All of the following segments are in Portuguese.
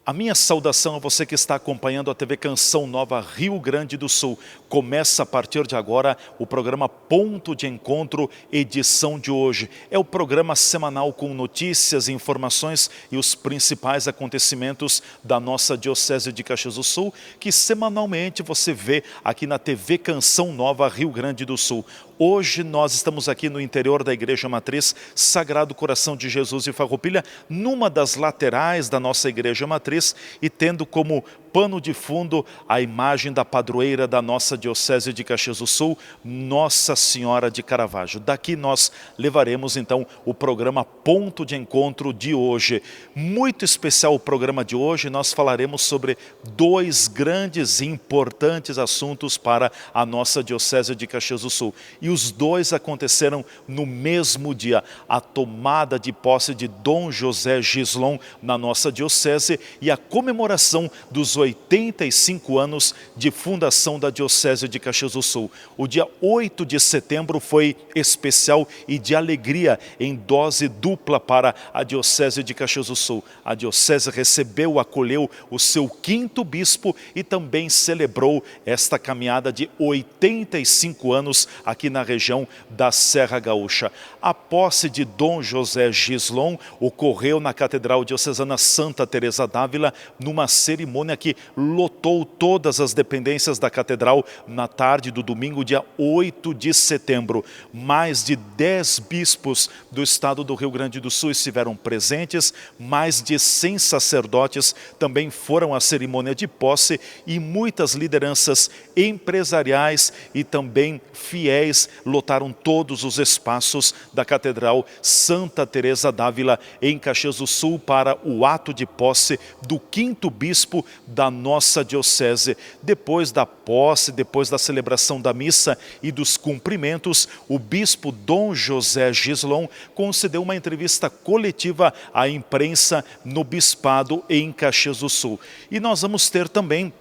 A minha saudação a você que está acompanhando a TV Canção Nova Rio Grande do Sul. Começa a partir de agora o programa Ponto de Encontro, edição de hoje. É o programa semanal com notícias, informações e os principais acontecimentos da nossa Diocese de Caxias do Sul, que semanalmente você vê aqui na TV Canção Nova Rio Grande do Sul. Hoje nós estamos aqui no interior da Igreja Matriz Sagrado Coração de Jesus de Farroupilha, numa das laterais da nossa Igreja Matriz e tendo como pano de fundo a imagem da padroeira da nossa Diocese de Caxias do Sul, Nossa Senhora de Caravaggio. Daqui nós levaremos então o programa Ponto de Encontro de hoje. Muito especial o programa de hoje, nós falaremos sobre dois grandes e importantes assuntos para a nossa Diocese de Caxias do Sul. E os dois aconteceram no mesmo dia, a tomada de posse de Dom José Gislon na nossa Diocese e a comemoração dos 85 anos de fundação da Diocese de Caxias do Sul. O dia 8 de setembro foi especial e de alegria em dose dupla para a Diocese de Caxias do Sul. A Diocese recebeu, acolheu o seu quinto bispo e também celebrou esta caminhada de 85 anos aqui na região da Serra Gaúcha. A posse de Dom José Gislon ocorreu na Catedral Diocesana Santa Teresa d'Ávila, numa cerimônia que lotou todas as dependências da Catedral na tarde do domingo, dia 8 de setembro. Mais de 10 bispos do estado do Rio Grande do Sul estiveram presentes, mais de 100 sacerdotes também foram à cerimônia de posse e muitas lideranças empresariais e também fiéis lotaram todos os espaços da Catedral Santa Teresa d'Ávila em Caxias do Sul para o ato de posse do quinto bispo da nossa Diocese. Depois da posse, depois da celebração da missa e dos cumprimentos, o bispo Dom José Gislon concedeu uma entrevista coletiva à imprensa no bispado em Caxias do Sul. E nós vamos ter também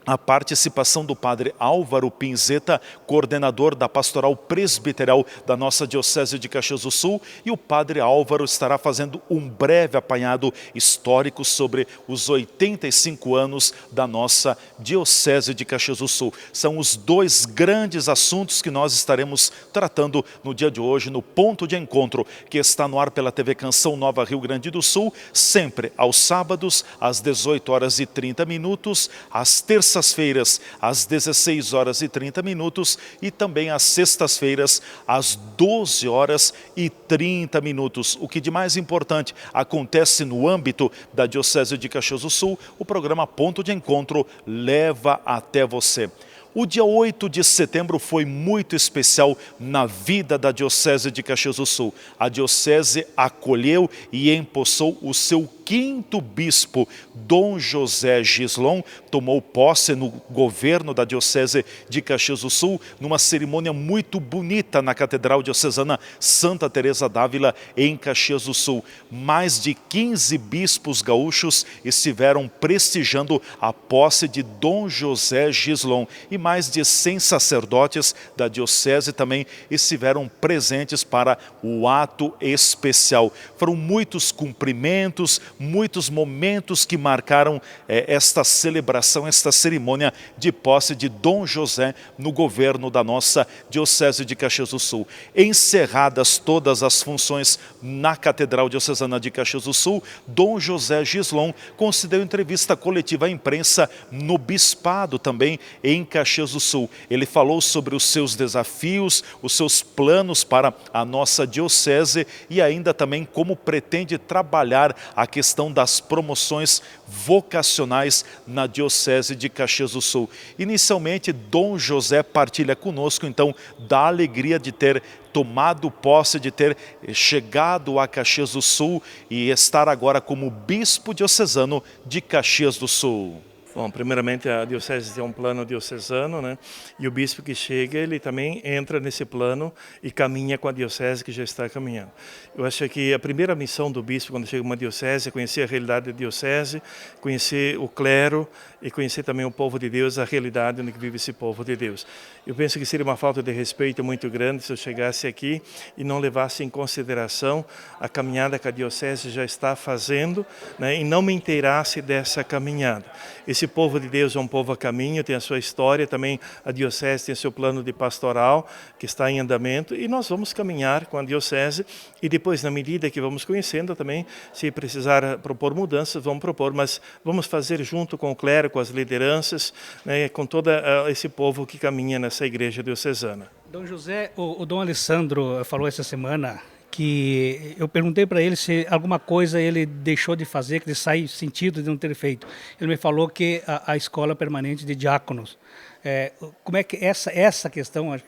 a participação do padre Álvaro Pinzeta, coordenador da pastoral presbiteral da nossa Diocese de Caxias do Sul, e o padre Álvaro estará fazendo um breve apanhado histórico sobre os 85 anos da nossa Diocese de Caxias do Sul. São os dois grandes assuntos que nós estaremos tratando no dia de hoje, no Ponto de Encontro, que está no ar pela TV Canção Nova Rio Grande do Sul, sempre aos sábados, às 18h30, às terças-feiras, às 16h30 e também às sextas-feiras, às 12h30. O que de mais importante acontece no âmbito da Diocese de Caxias do Sul, o programa Ponto de Encontro leva até você. O dia 8 de setembro foi muito especial na vida da Diocese de Caxias do Sul. A Diocese acolheu e empossou o seu quinto bispo, Dom José Gislon, tomou posse no governo da Diocese de Caxias do Sul, numa cerimônia muito bonita na Catedral Diocesana Santa Teresa d'Ávila, em Caxias do Sul. Mais de 15 bispos gaúchos estiveram prestigiando a posse de Dom José Gislon e mais de 100 sacerdotes da Diocese também estiveram presentes para o ato especial. Foram muitos cumprimentos, muitos momentos que marcaram esta celebração, esta cerimônia de posse de Dom José no governo da nossa Diocese de Caxias do Sul. Encerradas todas as funções na Catedral Diocesana de Caxias do Sul, Dom José Gislon concedeu entrevista coletiva à imprensa no bispado também em Caxias do Sul. Ele falou sobre os seus desafios, os seus planos para a nossa Diocese e ainda também como pretende trabalhar a questão das promoções vocacionais na Diocese de Caxias do Sul. Inicialmente, Dom José partilha conosco, então, da alegria de ter tomado posse, de ter chegado a Caxias do Sul e estar agora como bispo diocesano de Caxias do Sul. Bom, primeiramente a diocese tem um plano diocesano, né? E o bispo que chega, ele também entra nesse plano e caminha com a diocese que já está caminhando. Eu acho que a primeira missão do bispo quando chega uma diocese é conhecer a realidade da diocese, conhecer o clero e conhecer também o povo de Deus, a realidade onde vive esse povo de Deus. Eu penso que seria uma falta de respeito muito grande se eu chegasse aqui e não levasse em consideração a caminhada que a diocese já está fazendo, né? E não me inteirasse dessa caminhada. Esse povo de Deus é um povo a caminho, tem a sua história, também a diocese tem seu plano de pastoral que está em andamento e nós vamos caminhar com a diocese e depois, na medida que vamos conhecendo também, se precisar propor mudanças, vamos propor, mas vamos fazer junto com o clero, com as lideranças, né, com todo esse povo que caminha nessa igreja diocesana. Dom José, o Dom Alessandro falou essa semana que eu perguntei para ele se alguma coisa ele deixou de fazer, que ele sai sentido de não ter feito. Ele me falou que a escola permanente de diáconos. Como é que essa questão, acho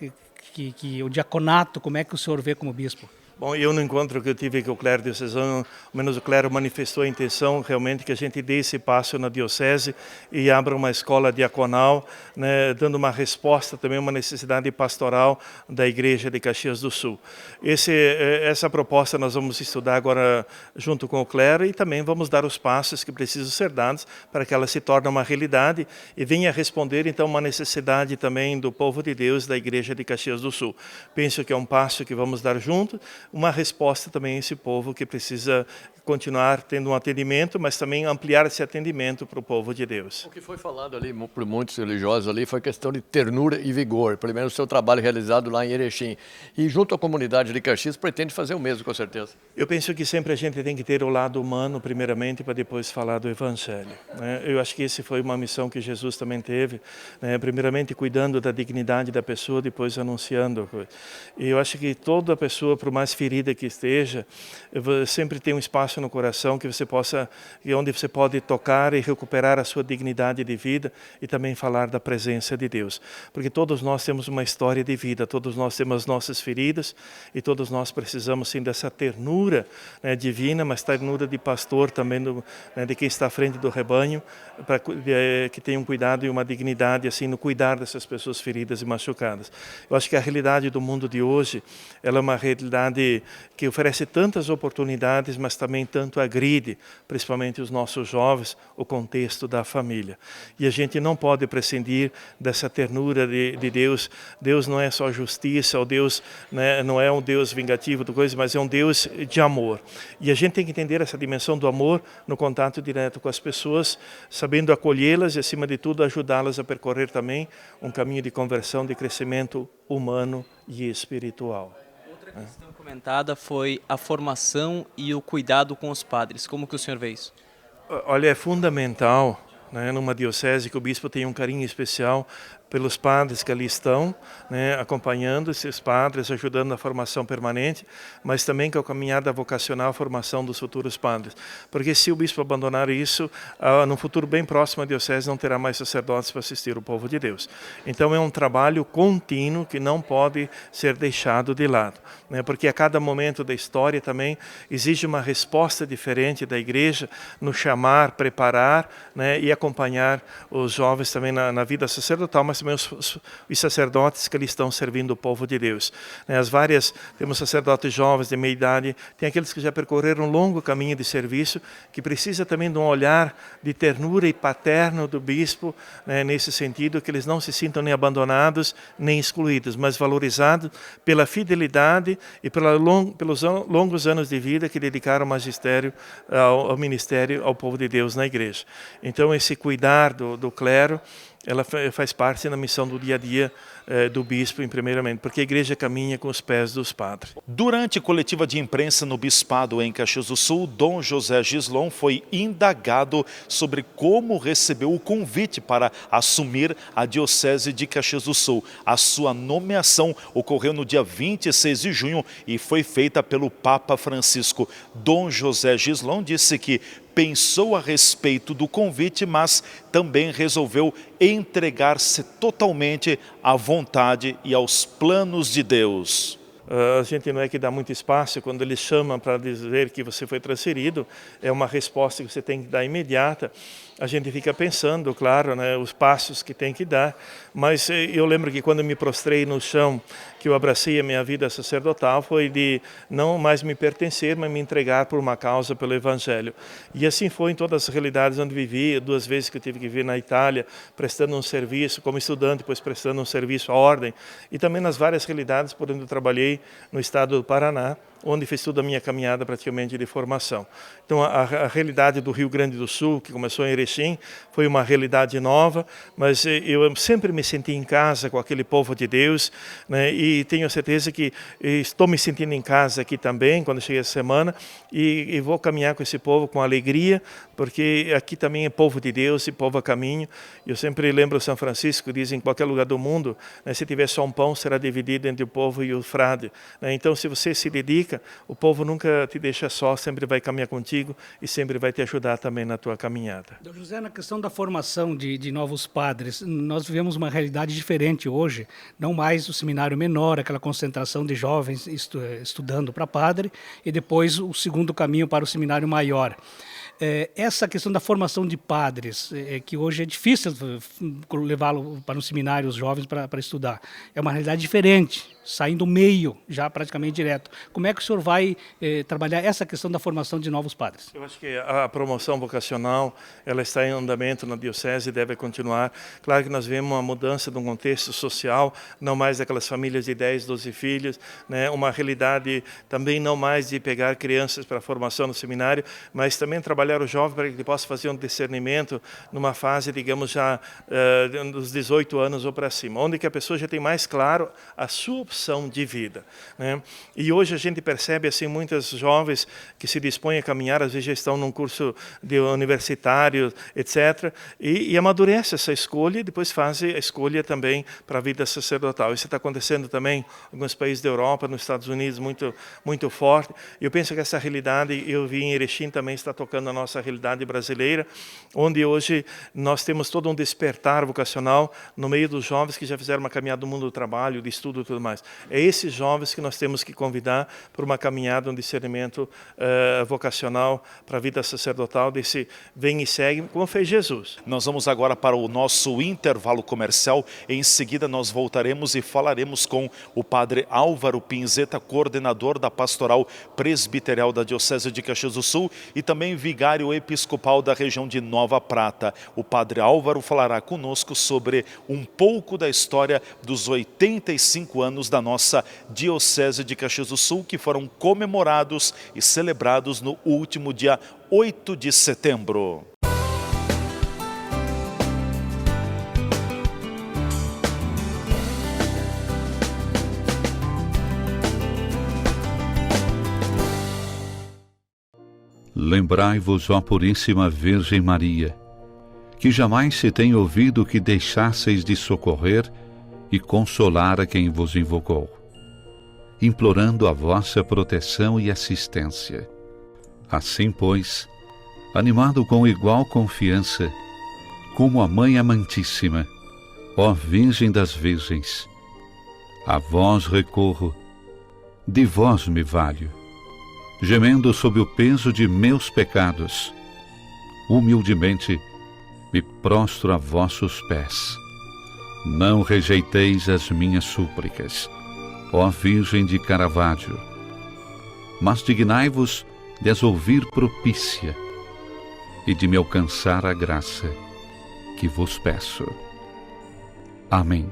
que o diaconato, como é que o senhor vê como bispo? Bom, eu no encontro que eu tive com o clero diocesano, ao menos o clero manifestou a intenção realmente que a gente dê esse passo na diocese e abra uma escola diaconal, né, dando uma resposta também a uma necessidade pastoral da Igreja de Caxias do Sul. Essa proposta nós vamos estudar agora junto com o clero e também vamos dar os passos que precisam ser dados para que ela se torne uma realidade e venha responder então uma necessidade também do povo de Deus da Igreja de Caxias do Sul. Penso que é um passo que vamos dar junto, uma resposta também a esse povo que precisa continuar tendo um atendimento, mas também ampliar esse atendimento para o povo de Deus. O que foi falado ali por muitos religiosos ali foi questão de ternura e vigor, pelo menos o seu trabalho realizado lá em Erechim. E junto à comunidade de Caxias pretende fazer o mesmo, com certeza. Eu penso que sempre a gente tem que ter o lado humano primeiramente para depois falar do Evangelho, né? Eu acho que essa foi uma missão que Jesus também teve, né? Primeiramente cuidando da dignidade da pessoa, depois anunciando. E eu acho que toda pessoa, por mais ferida que esteja, sempre tem um espaço no coração que você possa, onde você pode tocar e recuperar a sua dignidade de vida e também falar da presença de Deus. Porque todos nós temos uma história de vida, todos nós temos nossas feridas e todos nós precisamos sim dessa ternura, né, divina, mas ternura de pastor também, de quem está à frente do rebanho, para que tenha um cuidado e uma dignidade assim no cuidar dessas pessoas feridas e machucadas. Eu acho que a realidade do mundo de hoje, ela é uma realidade que oferece tantas oportunidades, mas também tanto agride, principalmente os nossos jovens, o contexto da família. E a gente não pode prescindir dessa ternura de Deus. Deus não é só justiça, o Deus, né, não é um Deus vingativo, mas é um Deus de amor. E a gente tem que entender essa dimensão do amor no contato direto com as pessoas, sabendo acolhê-las e, acima de tudo, ajudá-las a percorrer também um caminho de conversão, de crescimento humano e espiritual. Outra questão comentada foi a formação e o cuidado com os padres. Como que o senhor vê isso? Olha, é fundamental, né, numa diocese que o bispo tenha um carinho especial pelos padres que ali estão, né, acompanhando esses padres, ajudando na formação permanente, mas também com a caminhada vocacional, a formação dos futuros padres. Porque se o bispo abandonar isso, no futuro bem próximo a diocese não terá mais sacerdotes para assistir o povo de Deus. Então é um trabalho contínuo que não pode ser deixado de lado, né, porque a cada momento da história também exige uma resposta diferente da igreja no chamar, preparar, né, e acompanhar os jovens também na vida sacerdotal, mas também os sacerdotes que ali estão servindo o povo de Deus. Temos sacerdotes jovens de meia idade, tem aqueles que já percorreram um longo caminho de serviço, que precisa também de um olhar de ternura e paterno do bispo, né, nesse sentido, que eles não se sintam nem abandonados, nem excluídos, mas valorizados pela fidelidade e pelos longos anos de vida que dedicaram ao magistério, ao ministério, ao povo de Deus na igreja. Então, esse cuidar do clero, ela faz parte da missão do dia a dia do bispo, primeiramente, porque a igreja caminha com os pés dos padres. Durante coletiva de imprensa no Bispado em Caxias do Sul, Dom José Gislon foi indagado sobre como recebeu o convite para assumir a Diocese de Caxias do Sul. A sua nomeação ocorreu no dia 26 de junho e foi feita pelo Papa Francisco. Dom José Gislon disse que pensou a respeito do convite, mas também resolveu entregar-se totalmente à vontade e aos planos de Deus. A gente não é que dá muito espaço, quando eles chamam para dizer que você foi transferido, é uma resposta que você tem que dar imediata. a gente fica pensando, claro, né, os passos que tem que dar, mas eu lembro que quando me prostrei no chão, que eu abracei a minha vida sacerdotal, foi de não mais me pertencer, mas me entregar por uma causa, pelo Evangelho. E assim foi em todas as realidades onde vivi, 2 vezes que eu tive que vir na Itália, prestando um serviço como estudante, depois prestando um serviço à ordem, e também nas várias realidades por onde eu trabalhei no estado do Paraná, onde fiz toda a minha caminhada praticamente de formação. Então, a realidade do Rio Grande do Sul, que começou em Erechim, foi uma realidade nova, mas eu sempre me senti em casa com aquele povo de Deus, né? E tenho certeza que estou me sentindo em casa aqui também, quando cheguei essa semana, e vou caminhar com esse povo com alegria, porque aqui também é povo de Deus e povo a caminho. Eu sempre lembro São Francisco, diz em qualquer lugar do mundo, né, se tiver só um pão, será dividido entre o povo e o frade. Né? Então, se você se dedica, o povo nunca te deixa só, sempre vai caminhar contigo e sempre vai te ajudar também na tua caminhada. Dom José, na questão da formação de novos padres, nós vivemos uma realidade diferente hoje, não mais o seminário menor, aquela concentração de jovens estudando para padre, e depois o segundo caminho para o seminário maior. Essa questão da formação de padres, que hoje é difícil levá-lo para um seminário, os jovens, para estudar. É uma realidade diferente, saindo do meio, já praticamente direto. Como é que o senhor vai trabalhar essa questão da formação de novos padres? Eu acho que a promoção vocacional, ela está em andamento na diocese e deve continuar. Claro que nós vemos uma mudança de um contexto social, não mais daquelas famílias de 10, 12 filhos, né? Uma realidade também não mais de pegar crianças para a formação no seminário, mas também trabalhar o jovem para que ele possa fazer um discernimento numa fase, digamos, já dos 18 anos ou para cima, onde que a pessoa já tem mais claro a sua opção de vida, né? E hoje a gente percebe assim muitos jovens que se dispõem a caminhar, às vezes já estão num curso de universitário, etc., e amadurece essa escolha e depois faz a escolha também para a vida sacerdotal. Isso está acontecendo também em alguns países da Europa, nos Estados Unidos, muito, muito forte. Eu penso que essa realidade, eu vi em Erechim também, está tocando a nossa realidade brasileira, onde hoje nós temos todo um despertar vocacional no meio dos jovens que já fizeram uma caminhada do mundo do trabalho, de estudo e tudo mais. É esses jovens que nós temos que convidar para uma caminhada, um discernimento vocacional para a vida sacerdotal, desse vem e segue, como fez Jesus. Nós vamos agora para o nosso intervalo comercial. Em seguida nós voltaremos e falaremos com o padre Álvaro Pinzeta, coordenador da Pastoral Presbiterial da Diocese de Caxias do Sul e também vigário episcopal da região de Nova Prata. O padre Álvaro falará conosco sobre um pouco da história dos 85 anos da nossa Diocese de Caxias do Sul, que foram comemorados e celebrados no último dia 8 de setembro. Lembrai-vos, ó Puríssima Virgem Maria, que jamais se tem ouvido que deixasseis de socorrer e consolar a quem vos invocou, implorando a vossa proteção e assistência. Assim, pois, animado com igual confiança, como a Mãe Amantíssima, ó Virgem das Virgens, a vós recorro, de vós me valho, gemendo sob o peso de meus pecados, humildemente me prostro a vossos pés. Não rejeiteis as minhas súplicas, ó Virgem de Caravaggio, mas dignai-vos de as ouvir propícia e de me alcançar a graça que vos peço. Amém.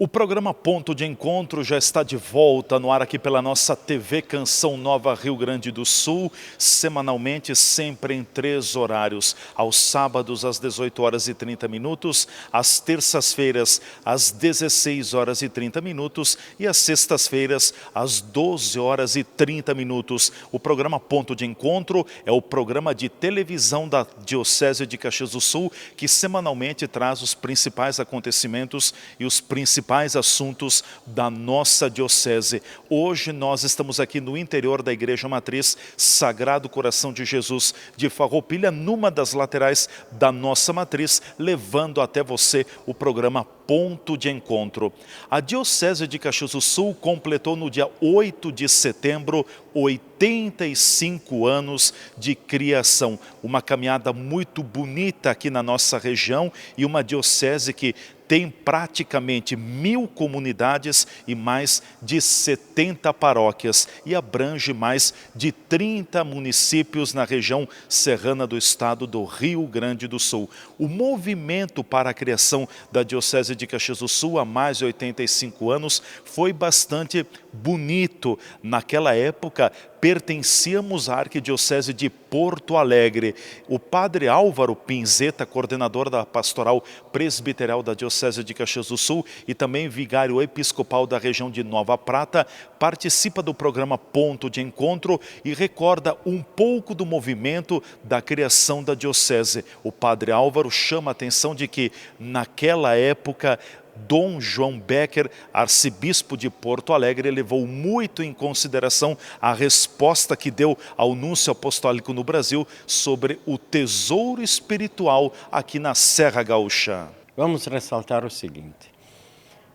O programa Ponto de Encontro já está de volta no ar aqui pela nossa TV Canção Nova Rio Grande do Sul, semanalmente, sempre em 3 horários, aos sábados às 18h30, às terças-feiras às 16h30 e às sextas-feiras às 12h30. O programa Ponto de Encontro é o programa de televisão da Diocese de Caxias do Sul, que semanalmente traz os principais acontecimentos e os principais assuntos da nossa diocese. Hoje nós estamos aqui no interior da Igreja Matriz Sagrado Coração de Jesus de Farroupilha, numa das laterais da nossa matriz, levando até você o programa Ponto de Encontro. A Diocese de Caxias do Sul completou no dia 8 de setembro 85 anos de criação. Uma caminhada muito bonita aqui na nossa região e uma diocese que tem praticamente 1000 comunidades e mais de 70 paróquias e abrange mais de 30 municípios na região serrana do estado do Rio Grande do Sul. O movimento para a criação da Diocese de Caxias do Sul há mais de 85 anos foi bastante bonito. Naquela época, pertencíamos à Arquidiocese de Porto Alegre. O padre Álvaro Pinzeta, coordenador da Pastoral Presbiteral da Diocese de Caxias do Sul e também vigário episcopal da região de Nova Prata, participa do programa Ponto de Encontro e recorda um pouco do movimento da criação da Diocese. O padre Álvaro chama a atenção de que, naquela época, Dom João Becker, arcebispo de Porto Alegre, levou muito em consideração a resposta que deu ao Núncio Apostólico no Brasil sobre o tesouro espiritual aqui na Serra Gaúcha. Vamos ressaltar o seguinte: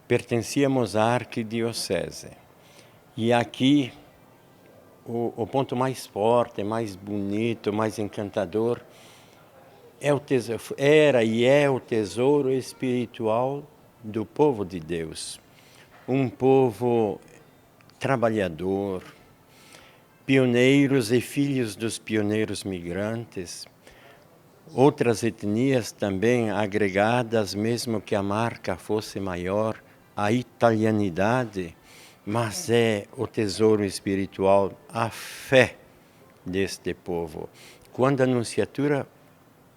pertencíamos à arquidiocese e aqui o ponto mais forte, mais bonito, mais encantador era e é o tesouro espiritual do povo de Deus, um povo trabalhador, pioneiros e filhos dos pioneiros migrantes, outras etnias também agregadas, mesmo que a marca fosse maior, a italianidade, mas é o tesouro espiritual, a fé deste povo. Quando a Nunciatura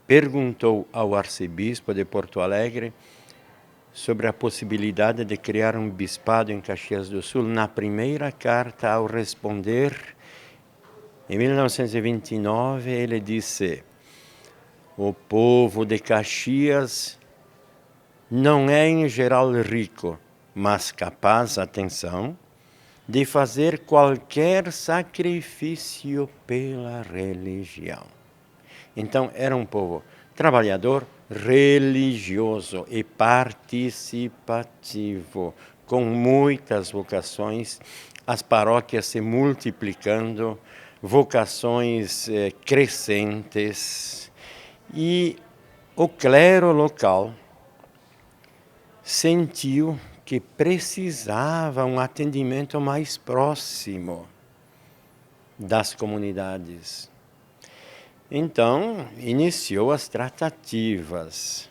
perguntou ao arcebispo de Porto Alegre sobre a possibilidade de criar um bispado em Caxias do Sul, na primeira carta, ao responder, em 1929, ele disse: o povo de Caxias não é em geral rico, mas capaz, atenção, de fazer qualquer sacrifício pela religião. Então, era um povo trabalhador, religioso e participativo, com muitas vocações, as paróquias se multiplicando, vocações crescentes, e o clero local sentiu que precisava um atendimento mais próximo das comunidades. Então, iniciou as tratativas,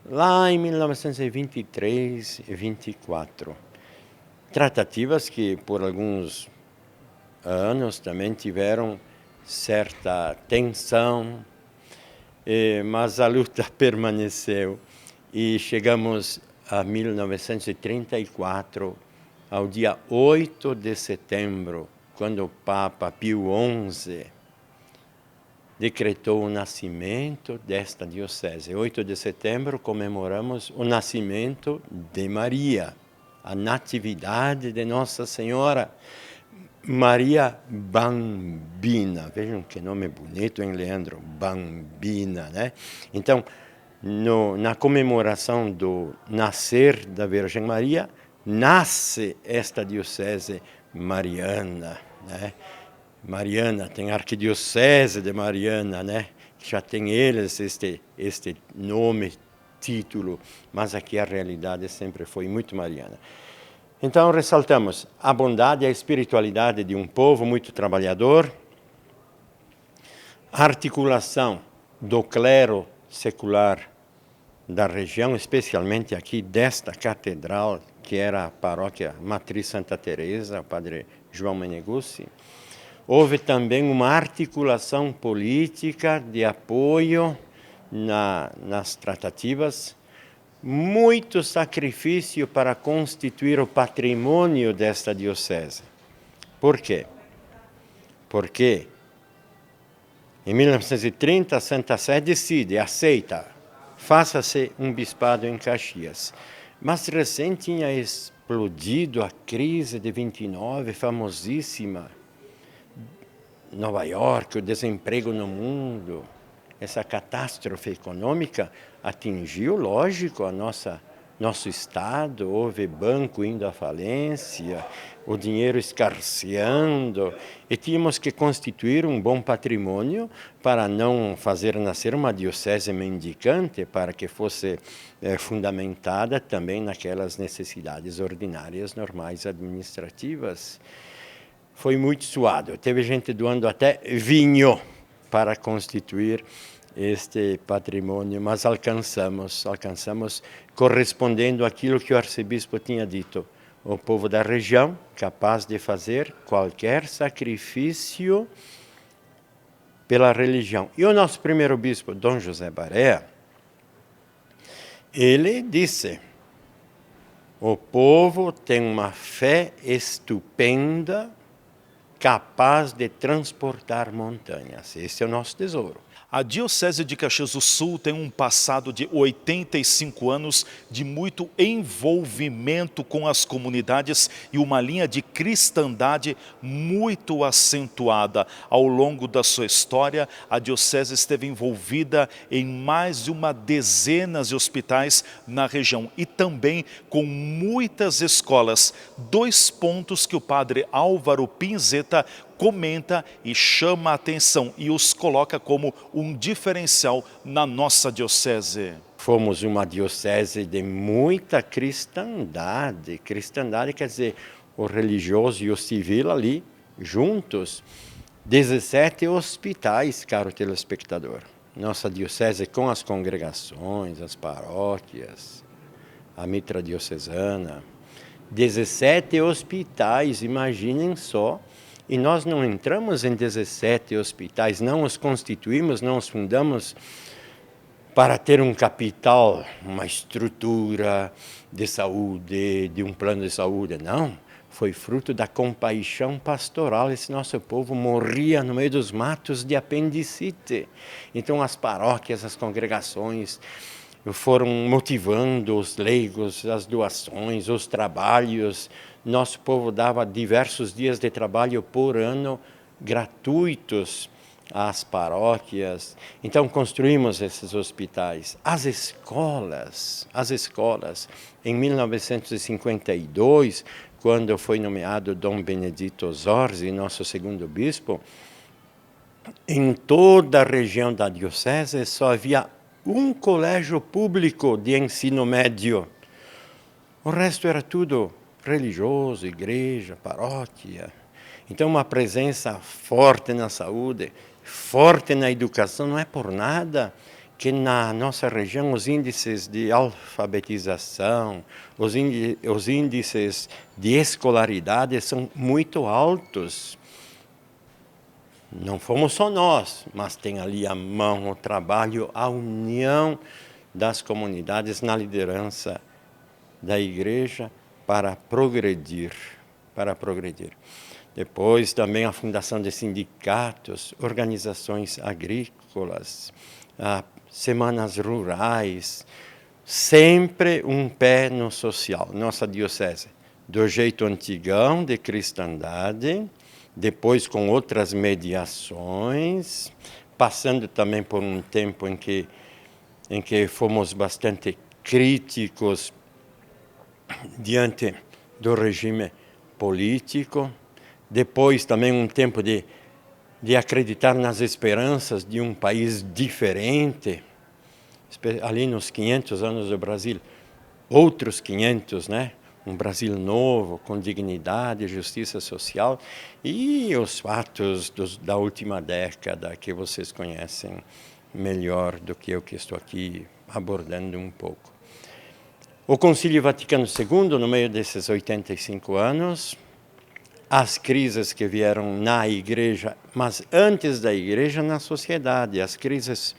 lá em 1923 e 24. Tratativas que, por alguns anos, também tiveram certa tensão, mas a luta permaneceu. E chegamos a 1934, ao dia 8 de setembro, quando o Papa Pio XI decretou o nascimento desta diocese. 8 de setembro comemoramos o nascimento de Maria, a natividade de Nossa Senhora, Maria Bambina. Vejam que nome bonito, hein, Leandro? Bambina, né? Então, na comemoração do nascer da Virgem Maria, nasce esta diocese mariana, né? Mariana, tem a Arquidiocese de Mariana, né? Já tem eles este nome, título, mas aqui a realidade sempre foi muito mariana. Então, ressaltamos a bondade e a espiritualidade de um povo muito trabalhador, a articulação do clero secular da região, especialmente aqui desta catedral, que era a paróquia Matriz Santa Teresa, o padre João Meneguzzi. Houve também uma articulação política de apoio nas tratativas, muito sacrifício para constituir o patrimônio desta diocese. Por quê? Porque em 1930 a Santa Sé decide, aceita, faça-se um bispado em Caxias. Mas recém tinha explodido a crise de 29, famosíssima, Nova York, o desemprego no mundo. Essa catástrofe econômica atingiu, lógico, nosso Estado. Houve banco indo à falência, o dinheiro escarceando, e tínhamos que constituir um bom patrimônio para não fazer nascer uma diocese mendicante, para que fosse fundamentada também naquelas necessidades ordinárias, normais, administrativas. Foi muito suado. Teve gente doando até vinho para constituir este patrimônio, mas alcançamos correspondendo àquilo que o arcebispo tinha dito. O povo da região capaz de fazer qualquer sacrifício pela religião. E o nosso primeiro bispo, Dom José Barea, ele disse: o povo tem uma fé estupenda, capaz de transportar montanhas. Esse é o nosso tesouro. A Diocese de Caxias do Sul tem um passado de 85 anos de muito envolvimento com as comunidades e uma linha de cristandade muito acentuada. Ao longo da sua história, a Diocese esteve envolvida em mais de uma dezena de hospitais na região e também com muitas escolas. 2 pontos que o padre Álvaro Pinzeta comenta e chama a atenção e os coloca como um diferencial na nossa diocese. Fomos uma diocese de muita cristandade. Cristandade quer dizer o religioso e o civil ali, juntos. 17 hospitais, caro telespectador. Nossa diocese com as congregações, as paróquias, a mitra diocesana. 17 hospitais, imaginem só. E nós não entramos em 17 hospitais, não os constituímos, não os fundamos para ter um capital, uma estrutura de saúde, de um plano de saúde. Não, foi fruto da compaixão pastoral. Esse nosso povo morria no meio dos matos de apendicite. Então as paróquias, as congregações foram motivando os leigos, as doações, os trabalhos. Nosso povo dava diversos dias de trabalho por ano gratuitos às paróquias. Então construímos esses hospitais. As escolas. Em 1952, quando foi nomeado Dom Benedito Zorzi, nosso segundo bispo, em toda a região da diocese só havia um colégio público de ensino médio. O resto era tudo religioso, igreja, paróquia. Então uma presença forte na saúde, forte na educação. Não é por nada que na nossa região os índices de alfabetização, os índices de escolaridade são muito altos. Não fomos só nós, mas tem ali a mão, o trabalho, a união das comunidades na liderança da igreja para progredir. Depois também a fundação de sindicatos, organizações agrícolas, semanas rurais, sempre um pé no social. Nossa diocese, do jeito antigão de cristandade, depois com outras mediações, passando também por um tempo em que fomos bastante críticos diante do regime político, depois também um tempo de acreditar nas esperanças de um país diferente, ali nos 500 anos do Brasil, outros 500, né? Um Brasil novo, com dignidade, justiça social, e os fatos da última década que vocês conhecem melhor do que eu que estou aqui abordando um pouco. O Concílio Vaticano II, no meio desses 85 anos, as crises que vieram na igreja, mas antes da igreja, na sociedade, as crises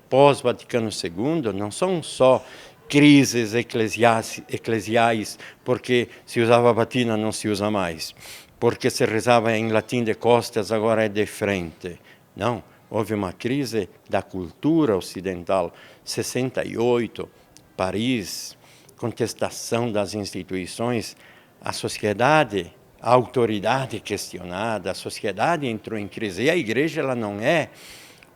pós-Vaticano II não são só crises eclesiais, porque se usava batina, não se usa mais, porque se rezava em latim de costas, agora é de frente. Não, houve uma crise da cultura ocidental, 68, Paris, contestação das instituições, a sociedade, a autoridade questionada, a sociedade entrou em crise. E a igreja ela não é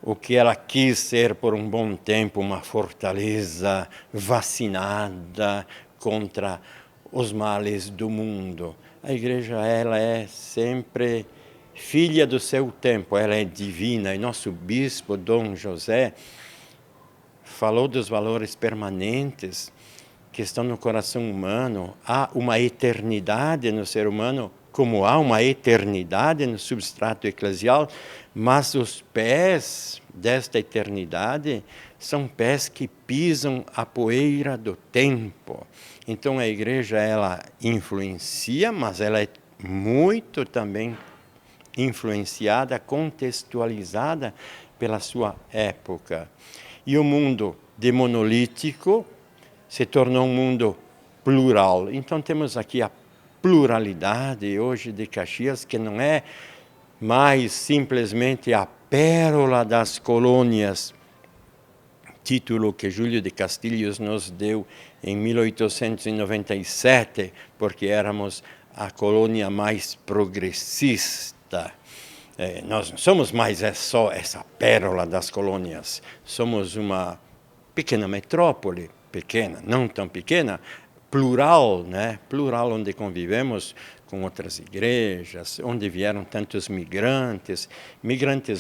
o que ela quis ser por um bom tempo, uma fortaleza vacinada contra os males do mundo. A igreja ela é sempre filha do seu tempo, ela é divina. E nosso bispo, Dom José, falou dos valores permanentes que estão no coração humano. Há uma eternidade no ser humano, como há uma eternidade no substrato eclesial, mas os pés desta eternidade são pés que pisam a poeira do tempo. Então a igreja ela influencia, mas ela é muito também influenciada, contextualizada pela sua época. E o mundo demonolítico se tornou um mundo plural. Então temos aqui a pluralidade hoje de Caxias, que não é mais simplesmente a pérola das colônias, título que Júlio de Castilhos nos deu em 1897, porque éramos a colônia mais progressista. Nós não somos mais só essa pérola das colônias, somos uma pequena metrópole, pequena, não tão pequena, plural, né? Plural, onde convivemos com outras igrejas, onde vieram tantos migrantes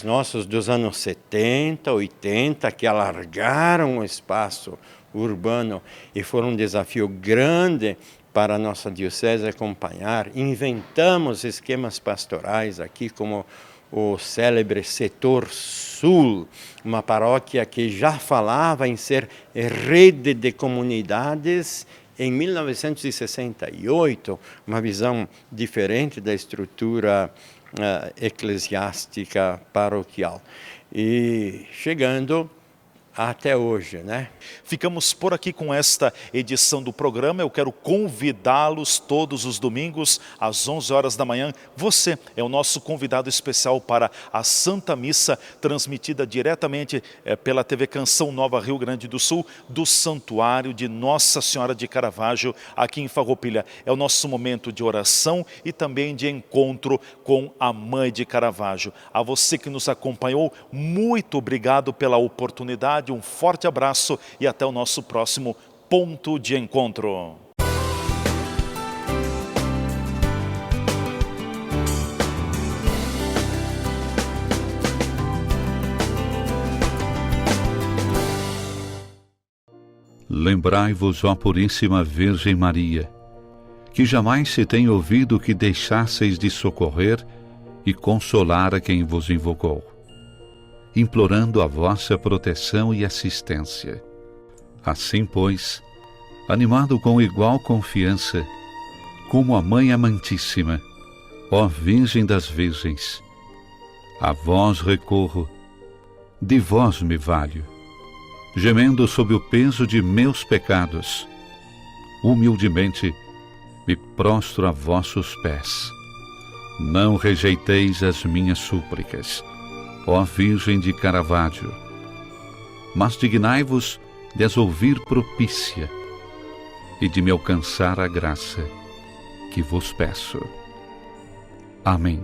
nossos dos anos 70, 80, que alargaram o espaço urbano e foram um desafio grande para a nossa diocese acompanhar. Inventamos esquemas pastorais aqui, como o célebre Setor Sul, uma paróquia que já falava em ser rede de comunidades em 1968, uma visão diferente da estrutura eclesiástica paroquial. E chegando até hoje, né? Ficamos por aqui com esta edição do programa. Eu quero convidá-los todos os domingos às 11 horas da manhã. Você é o nosso convidado especial para a Santa Missa, transmitida diretamente pela TV Canção Nova Rio Grande do Sul, do Santuário de Nossa Senhora de Caravaggio, aqui em Farroupilha. É o nosso momento de oração e também de encontro com a Mãe de Caravaggio. A você que nos acompanhou, muito obrigado pela oportunidade. Um forte abraço e até o nosso próximo ponto de encontro. Lembrai-vos, ó Puríssima Virgem Maria, que jamais se tem ouvido que deixasseis de socorrer e consolar a quem vos invocou, implorando a vossa proteção e assistência. Assim, pois, animado com igual confiança, como a Mãe Amantíssima, ó Virgem das Virgens, a vós recorro, de vós me valho, gemendo sob o peso de meus pecados, humildemente me prostro a vossos pés. Não rejeiteis as minhas súplicas, ó Virgem de Caravaggio, mas dignai-vos de as ouvir propícia e de me alcançar a graça que vos peço. Amém.